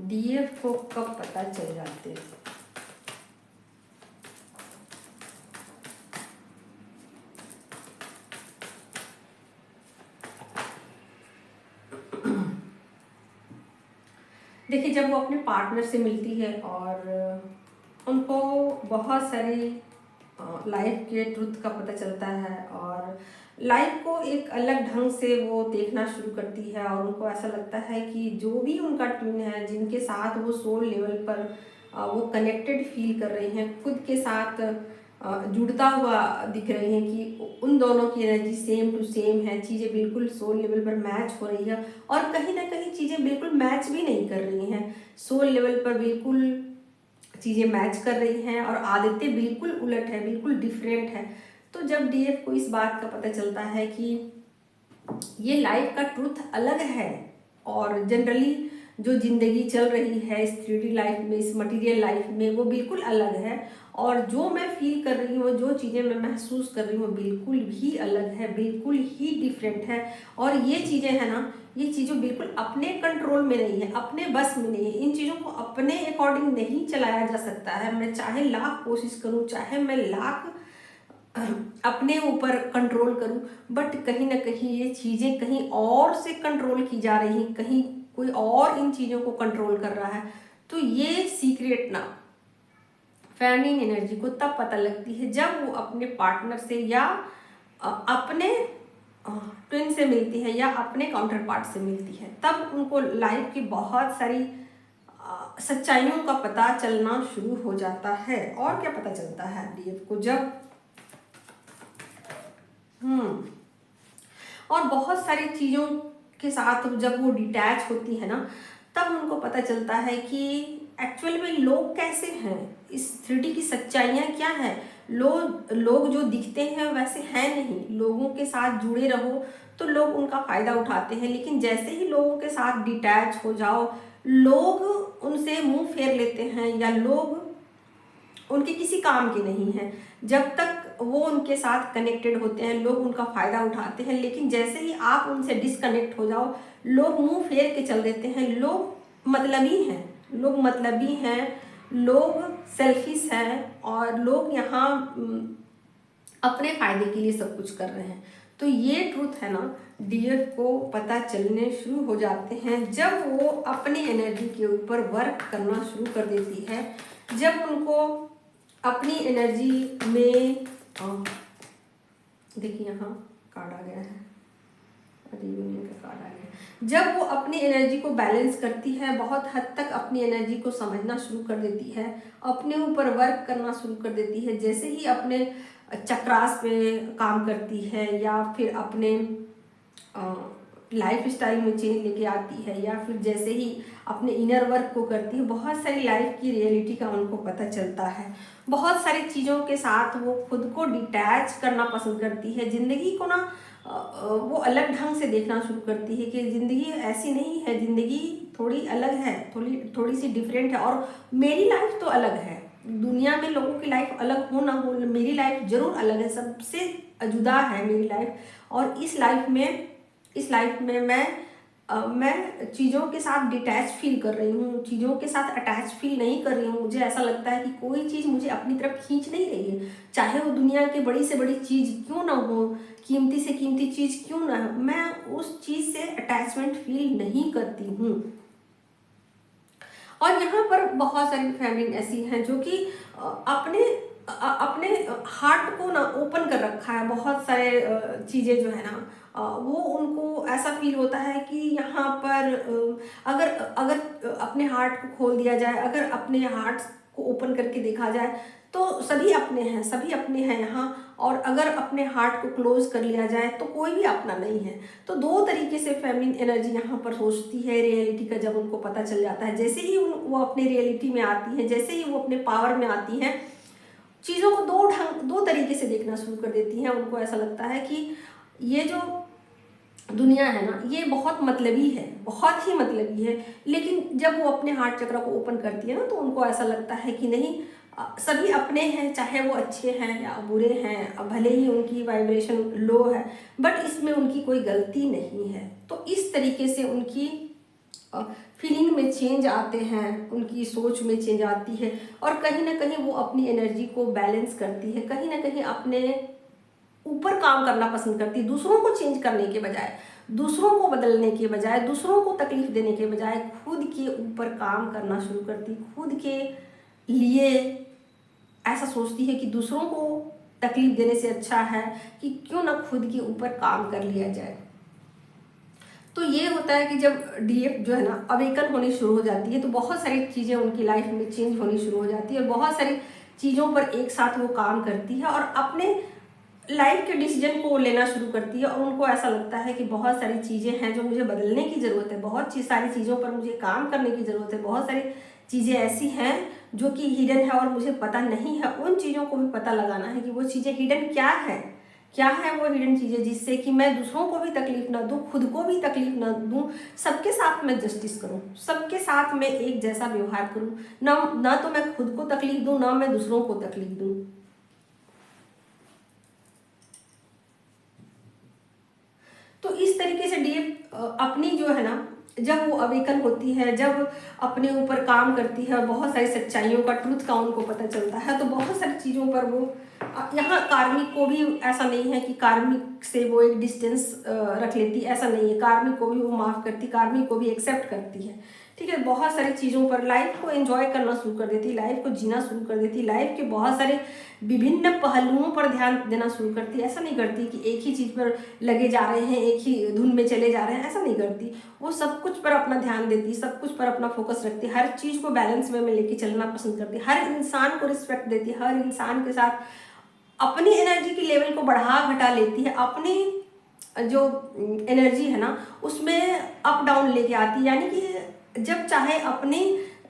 DF को कब पता चल जाते हैं? देखिए, जब वो अपने पार्टनर से मिलती है और उनको बहुत सारी लाइफ के ट्रुथ का पता चलता है और लाइफ को एक अलग ढंग से वो देखना शुरू करती है और उनको ऐसा लगता है कि जो भी उनका ट्विन है, जिनके साथ वो सोल लेवल पर वो कनेक्टेड फील कर रही हैं, खुद के साथ जुड़ता हुआ दिख रही हैं कि उन दोनों की एनर्जी सेम टू सेम है, चीज़ें बिल्कुल सोल लेवल पर मैच हो रही है और कहीं ना कहीं चीज़ें बिल्कुल मैच भी नहीं कर रही हैं। सोल लेवल पर बिल्कुल चीज़ें मैच कर रही हैं और आदतें बिल्कुल उलट है, बिल्कुल डिफरेंट है। तो जब डीएफ को इस बात का पता चलता है कि ये लाइफ का ट्रूथ अलग है और जनरली जो ज़िंदगी चल रही है इस 3D लाइफ में, इस मटेरियल लाइफ में, वो बिल्कुल अलग है और जो मैं फील कर रही हूँ, जो चीज़ें मैं महसूस कर रही हूँ, बिल्कुल भी अलग है, बिल्कुल ही डिफरेंट है। और ये चीज़ें हैं ना, ये चीज़ों बिल्कुल अपने कंट्रोल में नहीं है, अपने बस में नहीं है। इन चीज़ों को अपने अकॉर्डिंग नहीं चलाया जा सकता है। मैं चाहे लाख कोशिश करूँ, चाहे मैं लाख अपने ऊपर कंट्रोल करूं, बट कहीं ना कहीं ये चीज़ें कहीं और से कंट्रोल की जा रही हैं, कहीं कोई और इन चीज़ों को कंट्रोल कर रहा है। तो ये सीक्रेट ना फेमिनिन एनर्जी को तब पता लगती है जब वो अपने पार्टनर से या अपने ट्विन से मिलती है या अपने काउंटर पार्ट से मिलती है। तब उनको लाइफ की बहुत सारी सच्चाइयों का पता चलना शुरू हो जाता है। और क्या पता चलता है डीएफ को? जब और बहुत सारी चीज़ों के साथ जब वो डिटैच होती है ना, तब उनको पता चलता है कि एक्चुअल में लोग कैसे हैं, इस 3D की सच्चाइयाँ क्या हैं। लोग जो दिखते हैं वैसे हैं नहीं। लोगों के साथ जुड़े रहो तो लोग उनका फ़ायदा उठाते हैं, लेकिन जैसे ही लोगों के साथ डिटैच हो जाओ, लोग उनसे मुंह फेर लेते हैं या लोग उनके किसी काम के नहीं हैं। जब तक वो उनके साथ कनेक्टेड होते हैं, लोग उनका फ़ायदा उठाते हैं, लेकिन जैसे ही आप उनसे डिसकनेक्ट हो जाओ, लोग मुंह फेर के चल देते हैं। लोग मतलबी हैं, लोग मतलबी हैं, लोग सेल्फिश हैं और लोग यहाँ अपने फ़ायदे के लिए सब कुछ कर रहे हैं। तो ये ट्रूथ है ना, डीएफ को पता चलने शुरू हो जाते हैं जब वो अपनी एनर्जी के ऊपर वर्क करना शुरू कर देती है। जब उनको अपनी एनर्जी में देखिए यहाँ कार्ड आ गया है, रियूनियन का कार्ड आ गया है। जब वो अपनी एनर्जी को बैलेंस करती है, बहुत हद तक अपनी एनर्जी को समझना शुरू कर देती है, अपने ऊपर वर्क करना शुरू कर देती है, जैसे ही अपने चक्रास पे काम करती है या फिर अपने लाइफ स्टाइल में चेंज लेके आती है या फिर जैसे ही अपने इनर वर्क को करती है, बहुत सारी लाइफ की रियलिटी का उनको पता चलता है। बहुत सारी चीज़ों के साथ वो खुद को डिटैच करना पसंद करती है। ज़िंदगी को ना वो अलग ढंग से देखना शुरू करती है कि ज़िंदगी ऐसी नहीं है, ज़िंदगी थोड़ी अलग है, थोड़ी सी डिफरेंट है और मेरी लाइफ तो अलग है। दुनिया में लोगों की लाइफ अलग हो ना हो, मेरी लाइफ ज़रूर अलग है, सबसे जुदा है मेरी लाइफ। और इस लाइफ में मैं चीज़ों के साथ डिटैच फील कर रही हूँ, चीज़ों के साथ अटैच फील नहीं कर रही हूँ। मुझे ऐसा लगता है कि कोई चीज़ मुझे अपनी तरफ खींच नहीं रही है, चाहे वो दुनिया की बड़ी से बड़ी चीज़ क्यों ना हो, कीमती से कीमती चीज़ क्यों ना हो, मैं उस चीज़ से अटैचमेंट फील नहीं करती हूँ। और यहाँ पर बहुत सारी फैमिली ऐसी हैं जो कि अपने हार्ट को ना ओपन कर रखा है। बहुत सारे चीज़ें जो है ना, वो उनको ऐसा फील होता है कि यहाँ पर अगर अगर अपने हार्ट को खोल दिया जाए, अगर अपने हार्ट को ओपन करके देखा जाए तो सभी अपने हैं, सभी अपने हैं यहाँ। और अगर अपने हार्ट को क्लोज कर लिया जाए तो कोई भी अपना नहीं है। तो दो तरीके से फेमिनिन एनर्जी यहाँ पर सोचती है रियलिटी का। जब उनको पता चल जाता है, जैसे ही वो अपने रियलिटी में आती है, जैसे ही वो अपने पावर में आती हैं, चीज़ों को दो तरीके से देखना शुरू कर देती हैं। उनको ऐसा लगता है कि ये जो दुनिया है ना, ये बहुत मतलबी है, बहुत ही मतलबी है। लेकिन जब वो अपने हार्ट चक्र को ओपन करती है ना, तो उनको ऐसा लगता है कि नहीं, सभी अपने हैं, चाहे वो अच्छे हैं या बुरे हैं, भले ही उनकी वाइब्रेशन लो है, बट इसमें उनकी कोई गलती नहीं है। तो इस तरीके से उनकी फीलिंग में चेंज आते हैं, उनकी सोच में चेंज आती है, और कहीं ना कहीं वो अपनी एनर्जी को बैलेंस करती है, कहीं ना कहीं अपने ऊपर काम करना पसंद करती है। दूसरों को चेंज करने के बजाय, दूसरों को बदलने के बजाय, दूसरों को तकलीफ देने के बजाय खुद के ऊपर काम करना शुरू करती, खुद के लिए ऐसा सोचती है कि दूसरों को तकलीफ देने से अच्छा है कि क्यों ना खुद के ऊपर काम कर लिया जाए। तो ये होता है कि जब डीएफ जो है ना अवेकन होनी शुरू हो जाती है, तो बहुत सारी चीज़ें उनकी लाइफ में चेंज होनी शुरू हो जाती है, और बहुत सारी चीज़ों पर एक साथ वो काम करती है और अपने लाइफ के डिसीजन को लेना शुरू करती है। और उनको ऐसा लगता है कि बहुत सारी चीज़ें हैं जो मुझे बदलने की ज़रूरत है, बहुत सारी चीज़ों पर मुझे काम करने की ज़रूरत है, बहुत सारी चीज़ें ऐसी हैं जो कि हिडन है और मुझे पता नहीं है। उन चीज़ों को भी पता लगाना है कि वो चीज़ें हिडन क्या है, क्या है वो हिडन चीज़ें, जिससे कि मैं दूसरों को भी तकलीफ ना दूं, खुद को भी तकलीफ ना दूं, सबके साथ मैं जस्टिस करूं, सबके साथ मैं एक जैसा व्यवहार करूं, ना तो मैं खुद को तकलीफ दूं, ना मैं दूसरों को तकलीफ दूं। तो इस तरीके से डीएफ अपनी जो है ना, जब वो अवेकन होती है, जब अपने ऊपर काम करती है और बहुत सारी सच्चाइयों का, ट्रूथ का उनको पता चलता है, तो बहुत सारी चीज़ों पर वो यहाँ कार्मिक को भी ऐसा नहीं है कि कार्मिक से वो एक डिस्टेंस रख लेती, ऐसा नहीं है। कार्मिक को भी वो माफ़ करती, कार्मिक को भी एक्सेप्ट करती है, ठीक है। बहुत सारी चीज़ों पर लाइफ को एंजॉय करना शुरू कर देती, लाइफ को जीना शुरू कर देती, लाइफ के बहुत सारे विभिन्न पहलुओं पर ध्यान देना शुरू करती। ऐसा नहीं करती कि एक ही चीज़ पर लगे जा रहे हैं, एक ही धुन में चले जा रहे हैं, ऐसा नहीं करती। वो सब कुछ पर अपना ध्यान देती, सब कुछ पर अपना फोकस रखती, हर चीज़ को बैलेंस में लेके चलना पसंद करती, हर इंसान को रिस्पेक्ट देती, हर इंसान के साथ अपनी एनर्जी की लेवल को बढ़ा घटा लेती है, अपनी जो एनर्जी है ना उसमें अप डाउन लेके आती है। यानी कि जब चाहे अपनी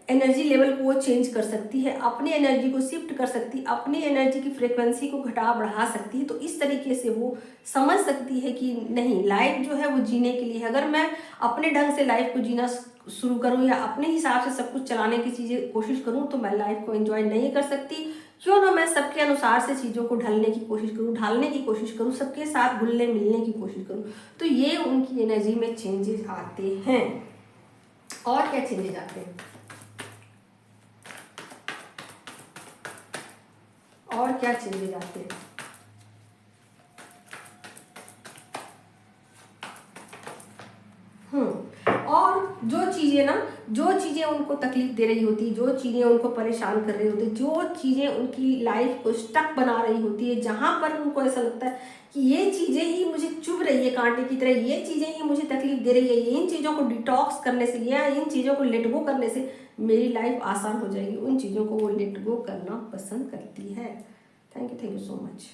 एनर्जी लेवल को वो चेंज कर सकती है, अपनी एनर्जी को शिफ्ट कर सकती, अपनी एनर्जी की फ्रिक्वेंसी को घटा बढ़ा सकती है। तो इस तरीके से वो समझ सकती है कि नहीं, लाइफ जो है वो जीने के लिए है। अगर मैं अपने ढंग से लाइफ को जीना शुरू करूं या अपने हिसाब से सब कुछ चलाने की चीज़ें कोशिश करूं, तो मैं लाइफ को एंजॉय नहीं कर सकती। क्यों ना मैं सबके अनुसार से चीज़ों को ढालने की कोशिश करूं, सबके साथ घुलने मिलने की कोशिश करूं, तो ये उनकी एनर्जी में चेंजेस आते हैं। और क्या चेंजेस आते हैं, और क्या चेंजेस आते हैं? और जो चीज़ें उनको तकलीफ दे रही होती, जो चीज़ें उनको परेशान कर रही होती, जो चीज़ें उनकी लाइफ को स्टक बना रही होती है, जहाँ पर उनको ऐसा लगता है कि ये चीज़ें ही मुझे चुभ रही है कांटे की तरह, ये चीज़ें ही मुझे तकलीफ दे रही है, इन चीज़ों को डिटॉक्स करने से या इन चीज़ों को लेट गो करने से मेरी लाइफ आसान हो जाएगी, उन चीज़ों को वो लेट गो करना पसंद करती है। Thank you so much.